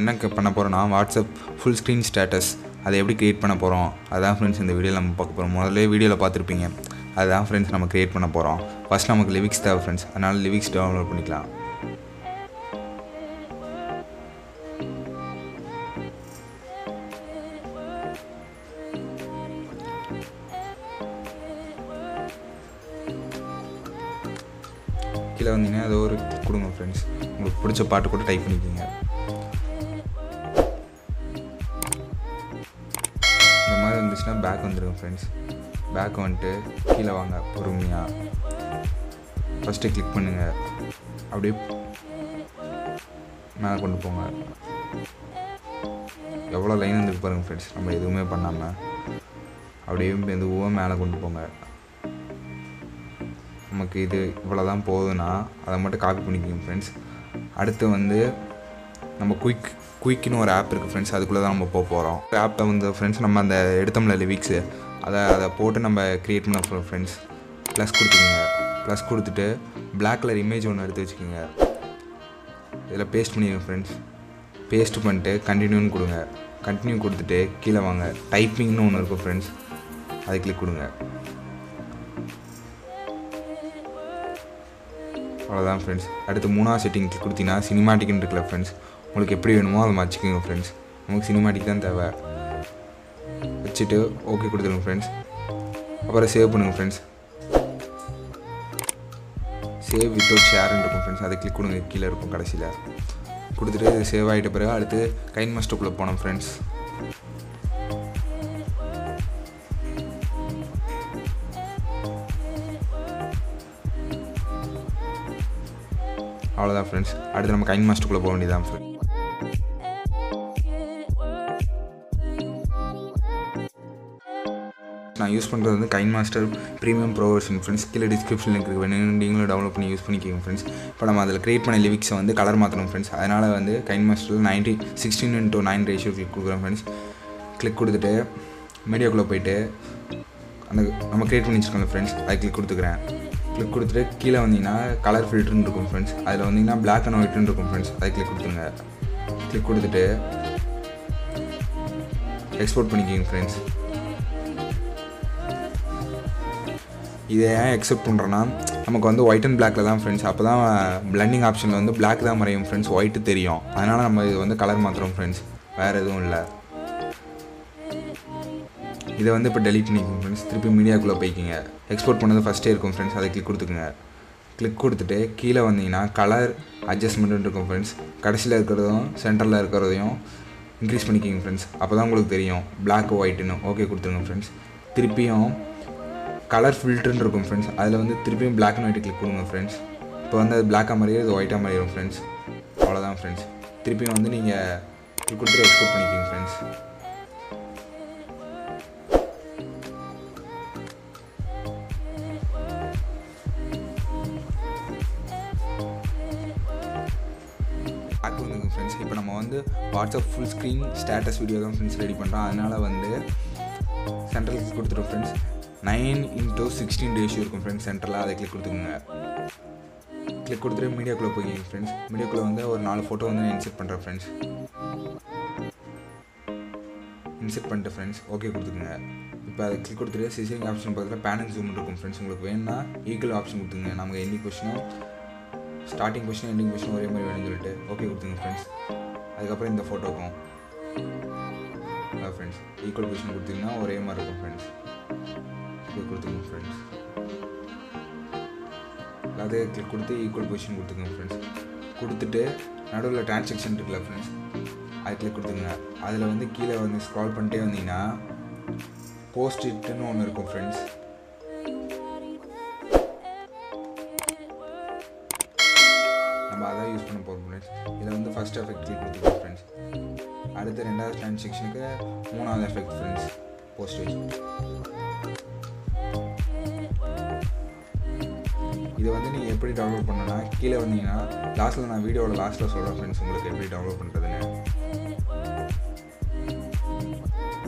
என்ன பண்ண போகிறோம்னா வாட்ஸ்அப் ஃபுல் ஸ்க்ரீன் ஸ்டேட்டஸ் அதை எப்படி க்ரியேட் பண்ண போகிறோம் அதுதான் ஃப்ரெண்ட்ஸ் இந்த வீடியோவில் நம்ம பார்க்க போகிறோம். முதல்ல வீடியோவில் பார்த்துருப்பீங்க, அதுதான் ஃப்ரெண்ட்ஸ் நம்ம க்ரியேட் பண்ண போகிறோம். ஃபஸ்ட் நமக்கு லிரிக்ஸ் தேவை ஃப்ரெண்ட்ஸ், அதனால் லிரிக்ஸ் டவுன்லோட் பண்ணிக்கலாம். கீழே வந்தீங்கன்னா அதை ஒரு கொடுங்க ஃப்ரெண்ட்ஸ், உங்களுக்கு பிடிச்ச பாட்டு கூட டைப் பண்ணிக்கோங்க. இந்த மாதிரி வந்துச்சுன்னா பேக் வந்துடுங்க ஃப்ரெண்ட்ஸ். பேக் வந்துட்டு கீழே வாங்க பொறுமையாக. ஃபஸ்ட்டு கிளிக் பண்ணுங்கள், அப்படியே மேலே கொண்டு போங்க. எவ்வளோ லைன் வந்துருக்கு பாருங்கள் ஃப்ரெண்ட்ஸ், நம்ம எதுவுமே பண்ணாமல் அப்படியே மெதுவாக மேலே கொண்டு போங்க. நமக்கு இது இவ்வளோ தான் போகுதுன்னா அதை மட்டும் காப்பி பண்ணிக்கோங்க ஃப்ரெண்ட்ஸ். அடுத்து வந்து நம்ம குயிக்னு ஒரு ஆப் இருக்குது ஃப்ரெண்ட்ஸ், அதுக்குள்ளே தான் நம்ம போக போகிறோம். ஆப்பை வந்து ஃப்ரெண்ட்ஸ் நம்ம அந்த எடுத்தோம்ல லிரிக்ஸு அதை போட்டு நம்ம க்ரியேட் பண்ண போகிறோம் ஃப்ரெண்ட்ஸ். ப்ளஸ் கொடுத்துக்கோங்க. ப்ளஸ் கொடுத்துட்டு பிளாக் கலர் இமேஜ் ஒன்று எடுத்து வச்சுக்கோங்க. இதில் பேஸ்ட் பண்ணிடுங்க ஃப்ரெண்ட்ஸ். பேஸ்ட் பண்ணிட்டு கண்டினியூன்னு கொடுங்க. கண்டினியூ கொடுத்துட்டு கீழே வாங்க, டைப்பிங்னு ஒன்று இருக்கும் ஃப்ரெண்ட்ஸ், அதை கிளிக் கொடுங்க. அவ்வளோதான் ஃப்ரெண்ட்ஸ். அடுத்து 3வது செட்டிங் கிளிக் கொடுத்தீங்கன்னா சினிமாட்டிக்னு இருக்குல்ல ஃப்ரெண்ட்ஸ், உங்களுக்கு எப்படி வேணுமோ அதை வச்சுக்கோங்க ஃப்ரெண்ட்ஸ். நமக்கு சினிமாட்டிக் தான் தேவை. வச்சுட்டு ஓகே கொடுத்துருங்க ஃப்ரெண்ட்ஸ். அப்புறம் சேவ் பண்ணுங்கள் ஃப்ரெண்ட்ஸ். சேவ் வித்தவுட் ஷேர்னு இருக்கும் ஃப்ரெண்ட்ஸ், அதை கிளிக் கொடுங்க, கீழே இருக்கும் கடைசியில். கொடுத்துட்டு சேவ் ஆகிட்ட பிறகு அடுத்து கைன்மாஸ்டருக்குள்ளே போனோம் ஃப்ரெண்ட்ஸ். அவ்வளோதான் ஃப்ரெண்ட்ஸ். அடுத்து நம்ம கைன்மாஸ்டருக்குள்ளே போக வேண்டியதான் ஃப்ரெண்ட்ஸ். நான் யூஸ் பண்ணுறது வந்து KineMaster premium bro version friends. கீழே டிஸ்கிரிப்ஷனில் இருக்குது, வேணும் நீங்களும் டவுன்லோட் பண்ணி யூஸ் பண்ணிக்கோங்க ஃப்ரெண்ட்ஸ். இப்போ நம்ம அதில் க்ரியேட் பண்ண லிரிக்ஸை வந்து கலர் மாற்றணும் ஃப்ரெண்ட்ஸ். அதனால் வந்து கைன்மாஸ்டரில் 16:9 ரேஷியோ கிளிக் கொடுக்குறேன் ஃப்ரெண்ட்ஸ். கிளிக் கொடுத்துட்டு மீடியாக்குள்ளே போய்ட்டு அந்த நம்ம க்ரியேட் பண்ணி வச்சுருக்கோம் ஃப்ரெண்ட்ஸ், அதை கிளிக் கொடுத்துக்கிறேன். கிளிக் கொடுத்துட்டு கீழே வந்தீங்கன்னா கலர் ஃபில்டர்னு இருக்கும் ஃப்ரெண்ட்ஸ், அதில் வந்தீங்கன்னா பிளாக் அண்ட் ஒயிட்னு இருக்கும் ஃப்ரெண்ட்ஸ், அதை கிளிக் கொடுத்துருங்க. கிளிக் கொடுத்துட்டு எக்ஸ்போர்ட் பண்ணிக்கிங்க ஃப்ரெண்ட்ஸ். இதை ஏன் எக்ஸெப்ட் பண்ணுறேன்னா நமக்கு வந்து ஒயிட் அண்ட் பிளாக்கில் தான் ஃப்ரெண்ட்ஸ், அப்போ தான் பிளண்டிங் ஆப்ஷனில் வந்து பிளாக் தான் மறையும் ஃப்ரெண்ட்ஸ், ஒயிட்டு தெரியும். அதனால் நம்ம இது வந்து கலர் மாற்றுறோம் ஃப்ரெண்ட்ஸ், வேறு எதுவும் இல்லை. இதை வந்து இப்போ டெலிட் பண்ணிக்கோங்க ஃப்ரெண்ட்ஸ். திருப்பி மீடியாக்குள்ளே போய்க்கிங்க. எக்ஸ்போர்ட் பண்ணது ஃபஸ்ட்டே இருக்கும் ஃப்ரெண்ட்ஸ், அதை கிளிக் கொடுத்துக்குங்க. கிளிக் கொடுத்துட்டு கீழே வந்தீங்கன்னா கலர் அட்ஜஸ்ட்மெண்ட்டுன்னு இருக்கும் ஃப்ரெண்ட்ஸ், கடைசியில் இருக்கிறதும் சென்டரில் இருக்கிறதையும் இன்க்ரீஸ் பண்ணிக்கிங்க ஃப்ரெண்ட்ஸ். அப்போ தான் உங்களுக்கு தெரியும் பிளாக் ஒயிட்டுன்னு. ஓகே கொடுத்துருங்க ஃப்ரெண்ட்ஸ். திருப்பியும் கலர் ஃபில்டர்னு இருக்கும் ஃப்ரெண்ட்ஸ், அதில் வந்து திருப்பியும் பிளாக் அண்ட் ஒயிட் கிளிக் கொடுங்க ஃப்ரெண்ட்ஸ். இப்போ வந்து அது பிளாக்காக மாறிடும், இது ஒயிட்டாக மாறிடும் ஃப்ரெண்ட்ஸ். அவ்வளோதான் ஃப்ரெண்ட்ஸ். திருப்பியும் வந்து நீங்கள் கிளிக் கொடுத்துட்டு எக்ஸ்போர்ட் பண்ணிக்கிங்க ஃப்ரெண்ட்ஸ். பேக் வந்துங்க ஃப்ரெண்ட்ஸ். இப்போ நம்ம வந்து WhatsApp full screen status video தான் ஃப்ரெண்ட்ஸ் ரெடி பண்ணுறோம். அதனால் வந்து சென்ட்ரல் கிளிக் கொடுத்துருவோம் ஃப்ரெண்ட்ஸ். 9:16 ரேஷியோ இருக்கும் ஃப்ரெண்ட்ஸ் சென்டரில், அதை கிளிக் கொடுத்துக்குங்க. கிளிக் கொடுத்துட்டு மீடியாக்குள்ளே போய்க்கிங்க ஃப்ரெண்ட்ஸ். மீடியாக்குள்ளே வந்து ஒரு 4 ஃபோட்டோ வந்து நான் இன்செர்ட் பண்ணுறேன் ஃப்ரெண்ட்ஸ். இன்செர்ட் பண்ணிட்டு ஃப்ரெண்ட்ஸ் ஓகே கொடுத்துக்குங்க. இப்போ அதை கிளிக் கொடுத்துட்டு சிசரிங் ஆப்ஷன் பக்கத்தில் பேன் அண்ட் ஜூம் இருக்கும் ஃப்ரெண்ட்ஸ். உங்களுக்கு வேணும்னா ஈக்குவல் ஆப்ஷன் கொடுத்துங்க. நமக்கு எண்டிங் கொஸ்டினும் ஸ்டார்டிங் கொஸ்டின் எண்டிங் கொஸ்டின் ஒரே மாதிரி வேணும்னு சொல்லிட்டு ஓகே கொடுத்துங்க ஃப்ரெண்ட்ஸ். அதுக்கப்புறம் இந்த ஃபோட்டோக்கும் ஃப்ரெண்ட்ஸ் ஈக்குவல் கொஸ்டின் கொடுத்தீங்கன்னா ஒரே மாதிரி இருக்கும் ஃப்ரெண்ட்ஸ். கொடுத்துங்க ஃப்ரெண்ட்ஸ். அதே கிளிக் கொடுத்து ஈக்குவல் பொசிஷன் கொடுத்துங்க ஃப்ரெண்ட்ஸ். கொடுத்துட்டு நடுவில் டிரான்சாக்ஷன் இருக்குல்ல ஃப்ரெண்ட்ஸ், அது கிளிக் கொடுத்துங்க. அதில் வந்து கீழே வந்து ஸ்க்ரால் பண்ணிட்டே வந்தீங்கன்னா போஸ்ட் இட்னு ஒன்று இருக்கும் ஃப்ரெண்ட்ஸ். நம்ம அதான் யூஸ் பண்ண போகிறோம் ஃப்ரெண்ட்ஸ். இதில் வந்து ஃபஸ்ட் எஃபெக்ட் கிளிக் கொடுத்துருக்கோம் ஃப்ரெண்ட்ஸ். அடுத்து 2வது டிரான்சாக்ஷனுக்கு 3வது எஃபெக்ட் ஃப்ரெண்ட்ஸ், போஸ்டேஜ். இதை வந்து நீங்கள் எப்படி டவுன்லோட் பண்ணணும்னா கீழே வந்தீங்கன்னா லாஸ்ட்டில் நான் வீடியோவில் லாஸ்ட்டில் சொல்கிறேன் ஃப்ரெண்ட்ஸ் உங்களுக்கு எப்படி டவுன்லோட் பண்ணுறதுன்னு.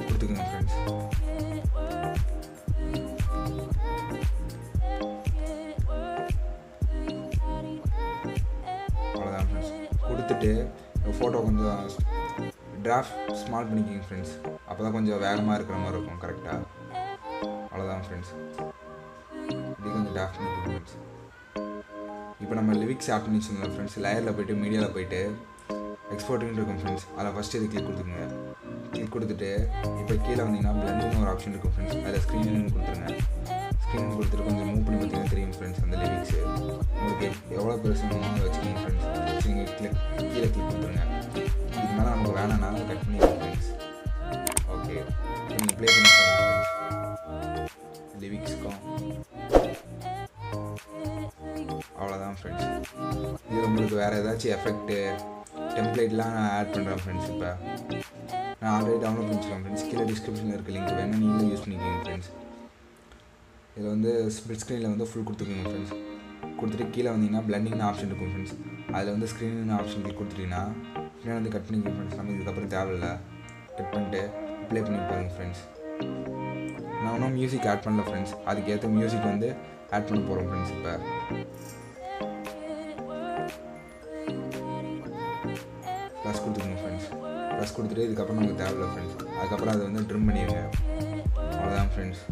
கொடுத்துக்கோங்க ஃப்ரெண்ட்ஸ். அவ்வளோதான் ஃப்ரெண்ட்ஸ். கொடுத்துட்டு ஃபோட்டோ கொஞ்சம் டிராஃப்ட் ஸ்மால் பண்ணிக்கிங்க ஃப்ரெண்ட்ஸ். அப்போ தான் கொஞ்சம் வேகமாக இருக்கிற மாதிரி இருக்கும் கரெக்டாக. அவ்வளோதான் ஃப்ரெண்ட்ஸ். இப்படி கொஞ்சம் டிராஃப்ட் பண்ணிக்கிங்க ஃப்ரெண்ட்ஸ். இப்போ நம்ம லிரிக்ஸ் ஆட் பண்ணி வச்சுருந்தோம் ஃப்ரெண்ட்ஸ். லேயரில் போய்ட்டு மீடியாவில் போய்ட்டு எக்ஸ்போர்ட்டிங் இருக்கும் ஃப்ரெண்ட்ஸ். அதில் ஃபஸ்ட்டு இது கிளிக் கொடுத்துங்க. கிளிக் கொடுத்துட்டு இப்போ கீழே வந்தீங்கன்னா பிளண்டிங் ஒரு ஆப்ஷன் இருக்கும் ஃப்ரெண்ட்ஸ். அதில் ஸ்க்ரீன் கொடுத்துருங்க. ஸ்க்ரீன் கொடுத்துட்டு கொஞ்சம் மூவ் பண்ணி பார்த்தீங்கன்னா தெரியும் ஃப்ரெண்ட்ஸ் அந்த லிரிக்ஸு. உங்களுக்கு எவ்வளோ பெருசு வேணுமோ அதை வச்சுக்கோங்க ஃப்ரெண்ட்ஸ். வச்சு நீங்கள் கீழே கிளிக் கொடுத்துருங்க. இதுக்கு மேலே நமக்கு வேணான்னா அதை கட் பண்ணிடுங்க ஃப்ரெண்ட்ஸ். ஓகே, நீங்கள் ப்ளே பண்ணி பாருங்க ஃப்ரெண்ட்ஸ். லிரிக்ஸ்க்கும் அவ்வளோதான் ஃப்ரெண்ட்ஸ். இது உங்களுக்கு வேறு ஏதாச்சும் எஃபெக்ட்டு டெம்ப்ளேட்லாம் நான் ஆட் பண்ணுறேன் ஃப்ரெண்ட்ஸ். இப்போ நான் ஆல்ரெடி டவுன்லோட் பண்ணிச்சிருக்கேன் ஃப்ரெண்ட்ஸ். கீழே டிஸ்கிரிப்ஷனில் இருக்க லிங்க் வேணும், நீங்களும் யூஸ் பண்ணிக்கோங்க ஃப்ரெண்ட்ஸ். இதில் வந்து ஸ்ப்ளிட் ஸ்க்ரீனில் வந்து ஃபுல் கொடுத்துக்கோங்க ஃப்ரெண்ட்ஸ். கொடுத்துட்டு கீழே வந்தீங்கன்னா பிளண்டிங்னு ஆப்ஷன் இருக்கும் ஃப்ரெண்ட்ஸ். அதில் வந்து ஸ்க்ரீன் ஆப்ஷன் கிளிக் கொடுத்துட்டிங்கன்னா பின்னாடி வந்து கட் பண்ணிக்கோங்க ஃப்ரெண்ட்ஸ். நம்ம இதுக்கப்புறம் தேவையில்லை. கட் பண்ணிட்டு ப்ளே பண்ணி பாருங்க ஃப்ரெண்ட்ஸ். நான் ஒன்றும் மியூசிக் ஆட் பண்ணல ஃப்ரெண்ட்ஸ். அதுக்கேற்ற மியூசிக் வந்து ஆட் பண்ண போகிறோம் ஃப்ரெண்ட்ஸ். இப்போ ப்ளஸ் கொடுத்துக்கோங்க ஃப்ரெண்ட்ஸ். ப்ளஸ் கொடுத்துட்டு இதுக்கப்புறம் நமக்கு தேவையில்லை ஃப்ரெண்ட்ஸ். அதுக்கப்புறம் அதை வந்து ட்ரிம் பண்ணிடுங்க. அவ்வளோதான் ஃப்ரெண்ட்ஸ்.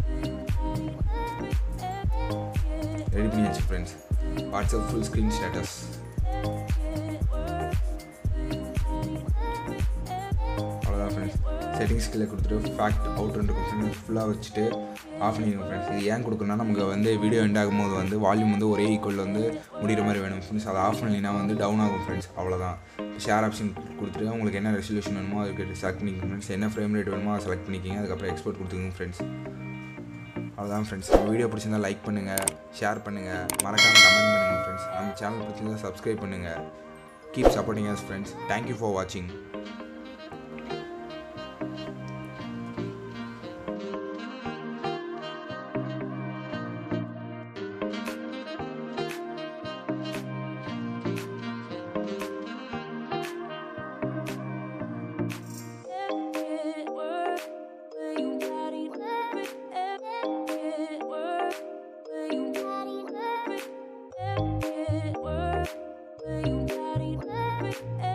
ரெடி பண்ணியாச்சு friends. WhatsApp full screen status. அவ்வளோதான் ஃப்ரெண்ட்ஸ். செட்டிங்ஸ் கீழே கொடுத்துட்டு ஃபேக்ட் அவுட் இருக்கும் ஃப்ரெண்ட்ஸ். ஃபுல்லாக வச்சுட்டு ஆஃப் பண்ணிடுங்க ஃப்ரெண்ட்ஸ். இது ஏன் கொடுக்கணும்னா நமக்கு வந்து வீடியோ எண்ட் ஆகும்போது வந்து வால்யூம் வந்து ஒரே ஈக்குவல் வந்து முடிகிற மாதிரி வேணும் ஃப்ரெண்ட்ஸ். அதை ஆஃப் பண்ணிங்கன்னா வந்து டவுன் ஆகும் ஃப்ரெண்ட்ஸ். அவ்வளோதான். ஷேர் ஆப்ஷன் கொடுத்துட்டு உங்களுக்கு என்ன ரெசல்யூஷன் வேணுமோ அதுக்கு செலக்ட் பண்ணிக்கோங்க ஃப்ரெண்ட்ஸ். என்ன ஃப்ரேம் ரேட் வேணுமோ அதை செலக்ட் பண்ணிக்கிங்க. அதுக்கப்புறம் எக்ஸ்போர்ட் கொடுத்துக்கோங்க ஃப்ரெண்ட்ஸ். அவ்வளோதான் ஃப்ரெண்ட்ஸ். நம்ம வீடியோ பிடிச்சிருந்தால் லைக் பண்ணுங்கள், ஷேர் பண்ணுங்கள், மறக்காமல் கமெண்ட் பண்ணுங்கள் ஃப்ரெண்ட்ஸ். நம்ம சேனல் பிடிச்சிருந்தால் சப்ஸ்கிரைப் பண்ணுங்கள். Keep supporting us friends. Thank you for வாட்சிங். Where you got it,